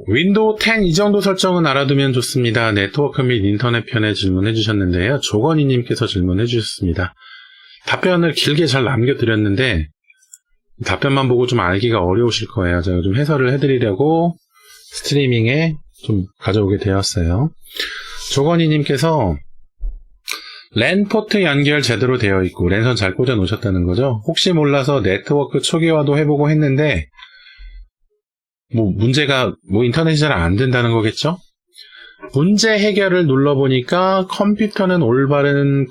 윈도우 10 이 정도 설정은 알아두면 좋습니다. 네트워크 및 인터넷 편에 질문해 주셨는데요. 조건희님께서 질문해 주셨습니다. 답변을 길게 잘 남겨드렸는데 답변만 보고 좀 알기가 어려우실 거예요. 제가 좀 해설을 해드리려고 스트리밍에 좀 가져오게 되었어요. 조건희님께서 랜 포트 연결 제대로 되어 있고 랜선 잘 꽂아 놓으셨다는 거죠. 혹시 몰라서 네트워크 초기화도 해보고 했는데 문제가 인터넷이 잘 안 된다는 거겠죠? 문제 해결을 눌러보니까 컴퓨터는 올바로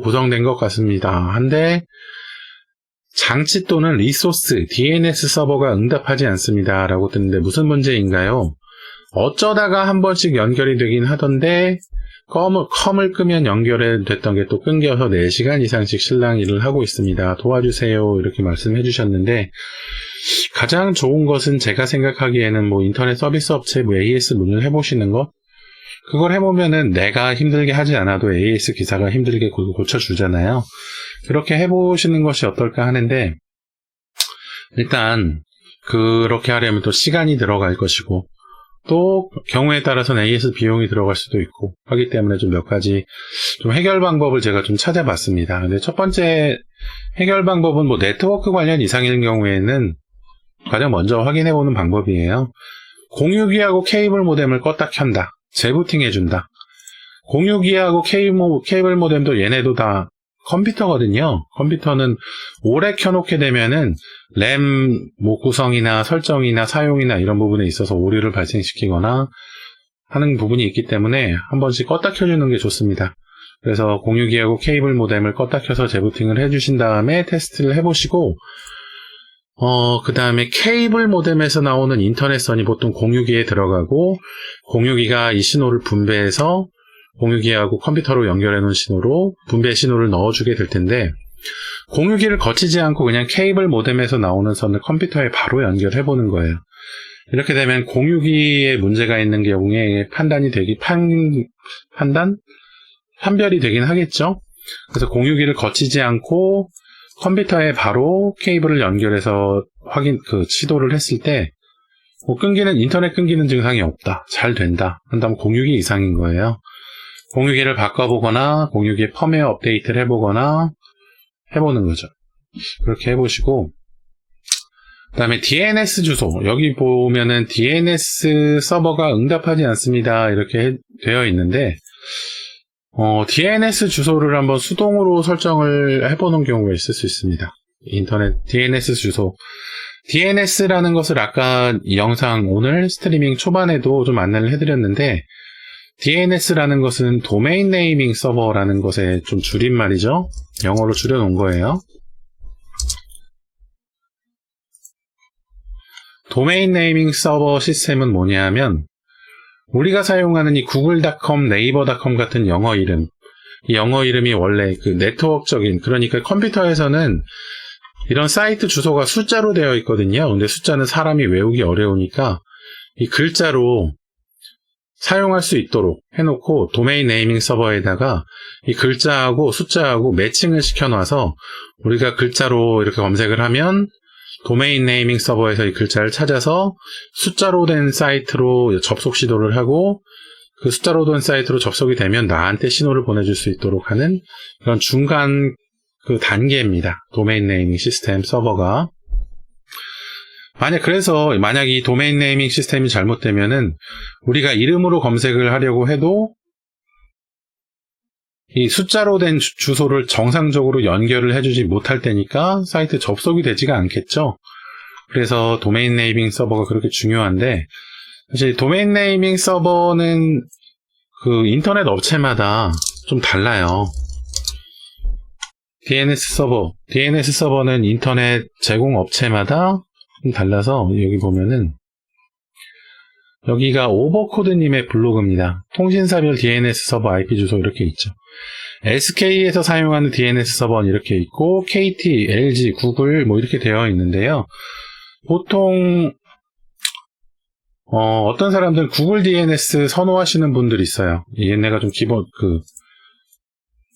구성된 것 같습니다. 한데 장치 또는 리소스, DNS 서버가 응답하지 않습니다. 라고 뜨는데 무슨 문제인가요? 어쩌다가 한 번씩 연결이 되긴 하던데 컴을 끄면 연결이 됐던 게 또 끊겨서 4시간 이상씩 실랑 일을 하고 있습니다. 도와주세요. 이렇게 말씀해 주셨는데 가장 좋은 것은 제가 생각하기에는 인터넷 서비스 업체 AS 문의를 해보시는 것, 그걸 해보면은 내가 힘들게 하지 않아도 AS 기사가 힘들게 고쳐주잖아요. 그렇게 해보시는 것이 어떨까 하는데 일단 그렇게 하려면 또 시간이 들어갈 것이고 또 경우에 따라서는 AS 비용이 들어갈 수도 있고 하기 때문에 좀 몇 가지 좀 해결 방법을 제가 좀 찾아봤습니다. 근데 첫 번째 해결 방법은 네트워크 관련 이상일 경우에는 가장 먼저 확인해보는 방법이에요. 공유기하고 케이블 모뎀을 껐다 켠다. 재부팅해준다. 공유기하고 케이블 모뎀도 얘네도 다 컴퓨터거든요. 컴퓨터는 오래 켜놓게 되면은 램 구성이나 설정이나 사용이나 이런 부분에 있어서 오류를 발생시키거나 하는 부분이 있기 때문에 한 번씩 껐다 켜주는 게 좋습니다. 그래서 공유기하고 케이블 모뎀을 껐다 켜서 재부팅을 해주신 다음에 테스트를 해보시고 그 다음에 케이블 모뎀에서 나오는 인터넷선이 보통 공유기에 들어가고 공유기가 이 신호를 분배해서 공유기하고 컴퓨터로 연결해 놓은 신호로 분배 신호를 넣어주게 될 텐데 공유기를 거치지 않고 그냥 케이블 모뎀에서 나오는 선을 컴퓨터에 바로 연결해 보는 거예요. 이렇게 되면 공유기에 문제가 있는 경우에 판별이 되긴 하겠죠. 그래서 공유기를 거치지 않고 컴퓨터에 바로 케이블을 연결해서 시도를 했을 때 인터넷 끊기는 증상이 없다, 잘 된다 한다면 공유기 이상인 거예요. 공유기를 바꿔보거나 공유기 펌웨어 업데이트를 해보거나 해보는 거죠. 그렇게 해보시고 그 다음에 DNS 주소, 여기 보면은 DNS 서버가 응답하지 않습니다 이렇게 되어 있는데 DNS 주소를 한번 수동으로 설정을 해보는 경우가 있을 수 있습니다. 인터넷 DNS 주소. DNS라는 것을 아까 이 영상 오늘 스트리밍 초반에도 좀 안내를 해드렸는데 DNS라는 것은 도메인 네이밍 서버라는 것의 좀 줄임말이죠. 영어로 줄여놓은 거예요. 도메인 네이밍 서버 시스템은 뭐냐면 우리가 사용하는 이 구글.com, 네이버.com 같은 영어 이름, 이 영어 이름이 원래 네트워크적인, 그러니까 컴퓨터에서는 이런 사이트 주소가 숫자로 되어 있거든요. 근데 숫자는 사람이 외우기 어려우니까 이 글자로 사용할 수 있도록 해놓고 도메인 네이밍 서버에다가 이 글자하고 숫자하고 매칭을 시켜놔서 우리가 글자로 이렇게 검색을 하면 도메인 네이밍 서버에서 이 글자를 찾아서 숫자로 된 사이트로 접속 시도를 하고 그 숫자로 된 사이트로 접속이 되면 나한테 신호를 보내줄 수 있도록 하는 그런 중간 단계입니다. 도메인 네이밍 시스템 서버가. 만약 이 도메인 네이밍 시스템이 잘못되면은 우리가 이름으로 검색을 하려고 해도 이 숫자로 된 주소를 정상적으로 연결을 해주지 못할 때니까 사이트 접속이 되지가 않겠죠. 그래서 도메인 네이밍 서버가 그렇게 중요한데 사실 도메인 네이밍 서버는 인터넷 업체마다 좀 달라요. DNS 서버는 인터넷 제공 업체마다 좀 달라서 여기 보면은 여기가 오버코드님의 블로그입니다. 통신사별 DNS 서버 IP 주소 이렇게 있죠. SK에서 사용하는 DNS 서버는 이렇게 있고 KT, LG, 구글 이렇게 되어 있는데요. 보통 어떤 사람들은 구글 DNS 선호하시는 분들이 있어요. 얘네가 좀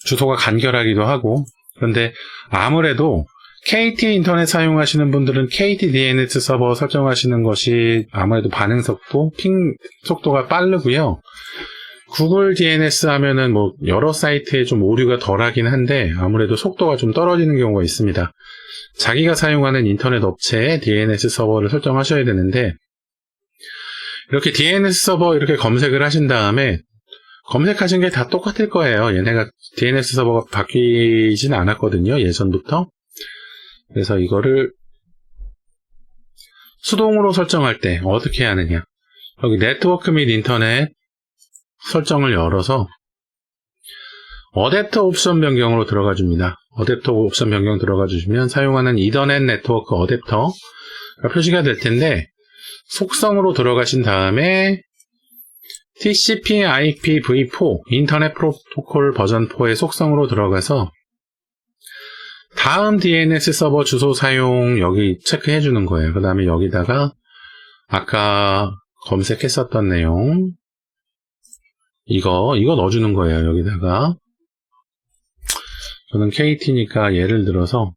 주소가 간결하기도 하고 그런데 아무래도 KT 인터넷 사용하시는 분들은 KT DNS 서버 설정하시는 것이 아무래도 반응 속도, 핑 속도가 빠르고요. 구글 DNS 하면은 뭐 여러 사이트에 좀 오류가 덜하긴 한데 아무래도 속도가 좀 떨어지는 경우가 있습니다. 자기가 사용하는 인터넷 업체의 DNS 서버를 설정하셔야 되는데, 이렇게 DNS 서버 이렇게 검색을 하신 다음에 검색하신 게 다 똑같을 거예요. 얘네가 DNS 서버가 바뀌진 않았거든요, 예전부터. 그래서 이거를 수동으로 설정할 때 어떻게 하느냐, 여기 네트워크 및 인터넷 설정을 열어서 어댑터 옵션 변경으로 들어가 줍니다. 어댑터 옵션 변경 들어가 주시면 사용하는 이더넷 네트워크 어댑터가 표시가 될 텐데, 속성으로 들어가신 다음에 TCP/IPv4 인터넷 프로토콜 버전 4의 속성으로 들어가서 다음 DNS 서버 주소 사용 여기 체크해 주는 거예요. 그 다음에 여기다가 아까 검색했었던 내용 이거 넣어주는 거예요. 여기다가 저는 KT니까 예를 들어서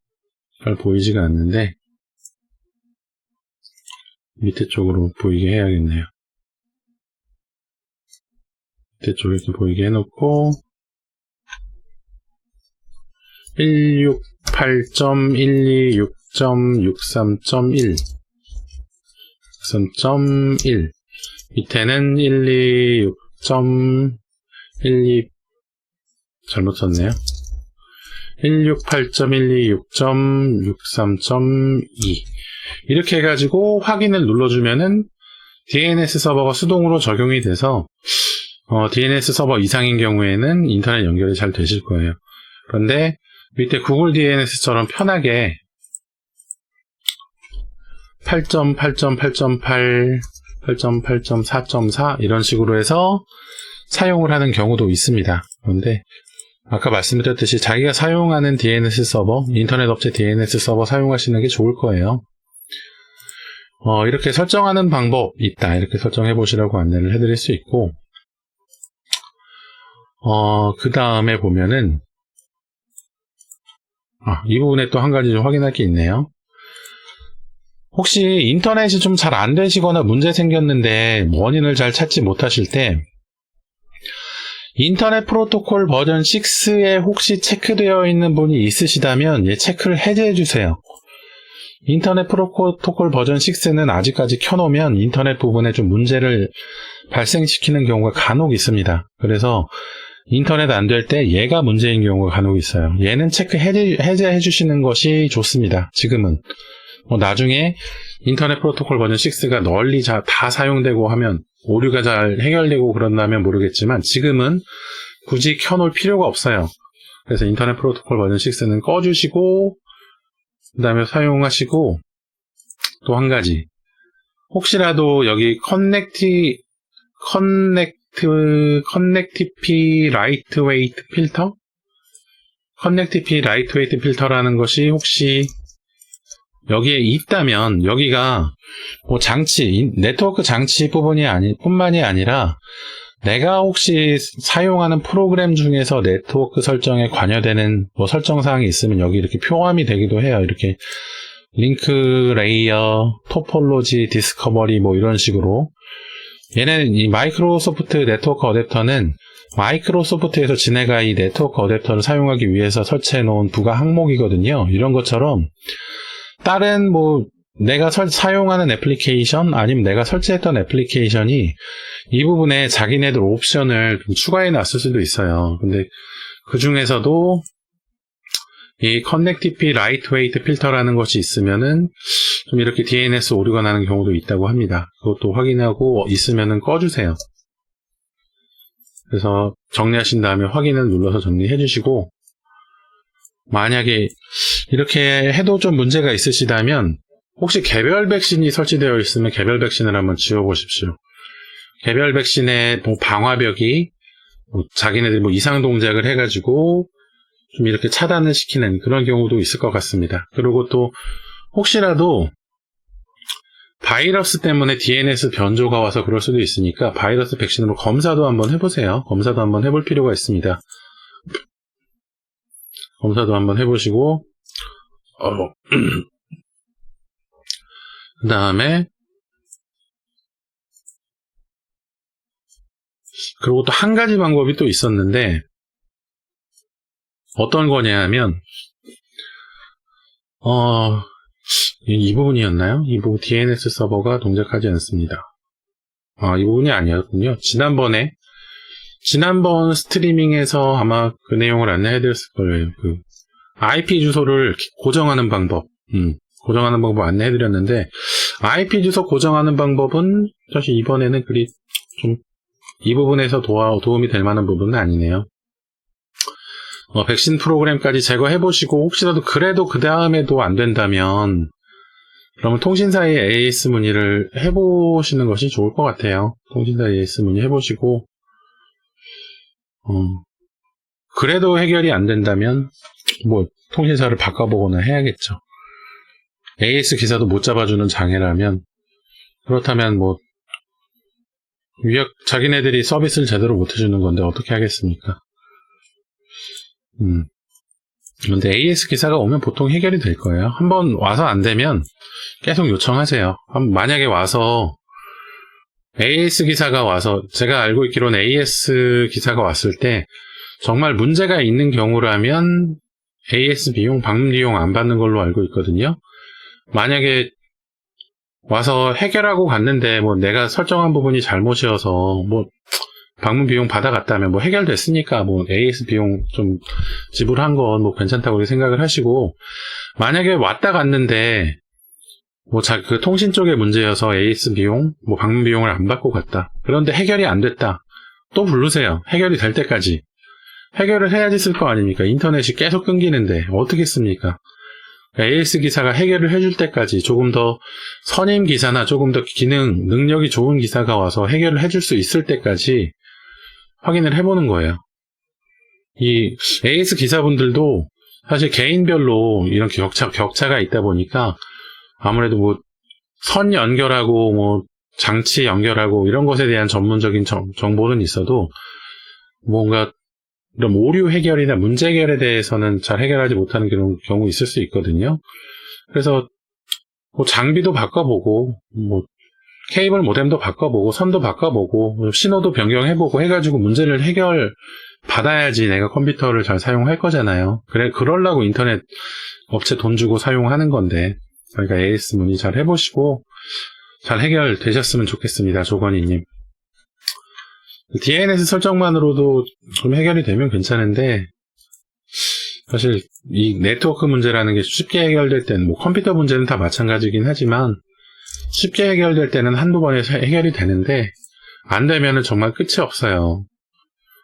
잘 보이지가 않는데 밑에 쪽으로 보이게 해야겠네요. 밑에 쪽에 이렇게 보이게 해놓고 168.126.63.1 63.1 밑에는 126.12 잘못 썼네요. 168.126.63.2 이렇게 해가지고 확인을 눌러주면은 DNS 서버가 수동으로 적용이 돼서 DNS 서버 이상인 경우에는 인터넷 연결이 잘 되실 거예요. 그런데 밑에 구글 DNS처럼 편하게 8.8.8.8, 8.8.4.4 이런 식으로 해서 사용을 하는 경우도 있습니다. 그런데 아까 말씀드렸듯이 자기가 사용하는 DNS 서버, 인터넷 업체 DNS 서버 사용하시는 게 좋을 거예요. 이렇게 설정하는 방법 있다. 이렇게 설정해 보시라고 안내를 해드릴 수 있고, 그 다음에 보면은, 이 부분에 또 한 가지 좀 확인할 게 있네요. 혹시 인터넷이 좀 잘 안 되시거나 문제 생겼는데 원인을 잘 찾지 못하실 때, 인터넷 프로토콜 버전 6에 혹시 체크되어 있는 분이 있으시다면 체크를 해제해 주세요. 인터넷 프로토콜 버전 6는 아직까지 켜놓으면 인터넷 부분에 좀 문제를 발생시키는 경우가 간혹 있습니다. 그래서 인터넷 안 될 때 얘가 문제인 경우가 간혹 있어요. 얘는 체크 해제해 주시는 것이 좋습니다. 지금은. 나중에 인터넷 프로토콜 버전 6가 널리 다 사용되고 하면 오류가 잘 해결되고 그런다면 모르겠지만 지금은 굳이 켜놓을 필요가 없어요. 그래서 인터넷 프로토콜 버전 6는 꺼주시고 그 다음에 사용하시고, 또 한 가지 혹시라도 여기 커넥티피 라이트웨이트 필터? 커넥티피 라이트웨이트 필터라는 것이 혹시 여기에 있다면 여기가 뭐 장치, 네트워크 장치 뿐만이 아니라 내가 혹시 사용하는 프로그램 중에서 네트워크 설정에 관여되는 뭐 설정 사항이 있으면 여기 이렇게 포함이 되기도 해요. 이렇게 링크 레이어, 토폴로지, 디스커버리 뭐 이런 식으로. 얘는 이 마이크로소프트 네트워크 어댑터는 마이크로소프트에서 지네가 이 네트워크 어댑터를 사용하기 위해서 설치해 놓은 부가 항목이거든요. 이런 것처럼 다른 뭐 내가 사용하는 애플리케이션 아니면 내가 설치했던 애플리케이션이 이 부분에 자기네들 옵션을 추가해 놨을 수도 있어요. 근데 그 중에서도 이 커넥티피 라이트웨이트 필터라는 것이 있으면은 좀 이렇게 DNS 오류가 나는 경우도 있다고 합니다. 그것도 확인하고 있으면은 꺼주세요. 그래서 정리하신 다음에 확인을 눌러서 정리해 주시고, 만약에 이렇게 해도 좀 문제가 있으시다면 혹시 개별 백신이 설치되어 있으면 개별 백신을 한번 지워보십시오. 개별 백신의 뭐 방화벽이 자기네들이 뭐 이상 동작을 해가지고 좀 이렇게 차단을 시키는 그런 경우도 있을 것 같습니다. 그리고 또 혹시라도 바이러스 때문에 DNS 변조가 와서 그럴 수도 있으니까 바이러스 백신으로 검사도 한번 해보세요. 검사도 한번 해볼 필요가 있습니다. 검사도 한번 해보시고 그 다음에, 그리고 또 한 가지 방법이 또 있었는데, 어떤 거냐 하면, 이 부분이었나요? 이 부분 DNS 서버가 동작하지 않습니다. 이 부분이 아니었군요. 지난번 스트리밍에서 아마 그 내용을 안내해드렸을 거예요. 그 IP 주소를 고정하는 방법, 고정하는 방법 안내해드렸는데, IP 주소 고정하는 방법은 사실 이번에는 그리 좀 이 부분에서 도움이 될 만한 부분은 아니네요. 백신 프로그램까지 제거해보시고 혹시라도 그래도 그 다음에도 안 된다면 그러면 통신사의 AS 문의를 해보시는 것이 좋을 것 같아요. 통신사 AS 문의 해보시고 그래도 해결이 안 된다면 뭐 통신사를 바꿔보거나 해야겠죠. AS 기사도 못 잡아주는 장애라면 그렇다면 뭐 자기네들이 서비스를 제대로 못 해주는 건데 어떻게 하겠습니까? 근데 AS 기사가 오면 보통 해결이 될 거예요. 한번 와서 안 되면 계속 요청하세요. 만약에 와서 AS 기사가 와서 제가 알고 있기로는 AS 기사가 왔을 때 정말 문제가 있는 경우라면 AS 비용, 방문 비용 안 받는 걸로 알고 있거든요. 만약에 와서 해결하고 갔는데 뭐 내가 설정한 부분이 잘못이어서 뭐 방문 비용 받아갔다면 뭐 해결됐으니까 뭐 AS 비용 좀 지불한 건 뭐 괜찮다고 생각을 하시고, 만약에 왔다 갔는데 뭐 그 통신 쪽의 문제여서 AS 비용, 뭐 방문 비용을 안 받고 갔다. 그런데 해결이 안 됐다. 또 부르세요. 해결이 될 때까지. 해결을 해야지 쓸 거 아닙니까? 인터넷이 계속 끊기는데 어떻게 씁니까? AS 기사가 해결을 해줄 때까지 조금 더 선임 기사나 조금 더 능력이 좋은 기사가 와서 해결을 해줄 수 있을 때까지 확인을 해보는 거예요. 이 AS 기사분들도 사실 개인별로 이런 격차가 있다 보니까 아무래도 뭐 선 연결하고 뭐 장치 연결하고 이런 것에 대한 전문적인 정보는 있어도 뭔가 이런 오류 해결이나 문제 해결에 대해서는 잘 해결하지 못하는 경우 있을 수 있거든요. 그래서 뭐 장비도 바꿔보고 뭐 케이블 모뎀도 바꿔보고 선도 바꿔보고 신호도 변경해보고 해가지고 문제를 해결 받아야지 내가 컴퓨터를 잘 사용할 거잖아요. 그러려고 인터넷 업체 돈 주고 사용하는 건데, 그러니까 AS 문의 잘 해보시고 잘 해결되셨으면 좋겠습니다. 조건희님. DNS 설정만으로도 좀 해결이 되면 괜찮은데, 사실 이 네트워크 문제라는 게 쉽게 해결될 때는 뭐 컴퓨터 문제는 다 마찬가지긴 하지만 쉽게 해결될 때는 한두 번에 해결이 되는데 안 되면은 정말 끝이 없어요.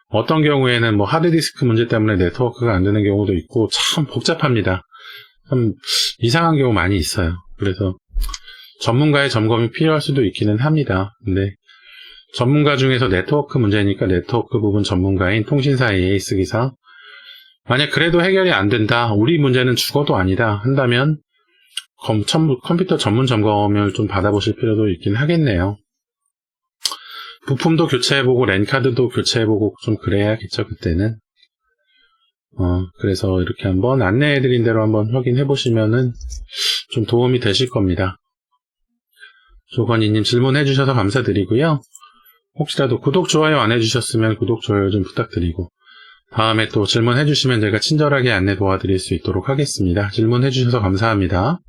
어떤 경우에는 뭐 하드디스크 문제 때문에 네트워크가 안 되는 경우도 있고 참 복잡합니다. 참 이상한 경우 많이 있어요. 그래서 전문가의 점검이 필요할 수도 있기는 합니다. 근데 전문가 중에서 네트워크 문제니까 네트워크 부분 전문가인 통신사 AS 기사, 만약 그래도 해결이 안 된다, 우리 문제는 죽어도 아니다 한다면 컴퓨터 전문 점검을 좀 받아보실 필요도 있긴 하겠네요. 부품도 교체해보고 랜카드도 교체해보고 좀 그래야겠죠, 그때는. 그래서 이렇게 한번 안내해드린 대로 한번 확인해보시면은 좀 도움이 되실 겁니다. 조건희님 질문해주셔서 감사드리고요. 혹시라도 구독, 좋아요 안 해주셨으면 구독, 좋아요 좀 부탁드리고, 다음에 또 질문해주시면 제가 친절하게 안내 도와드릴 수 있도록 하겠습니다. 질문해주셔서 감사합니다.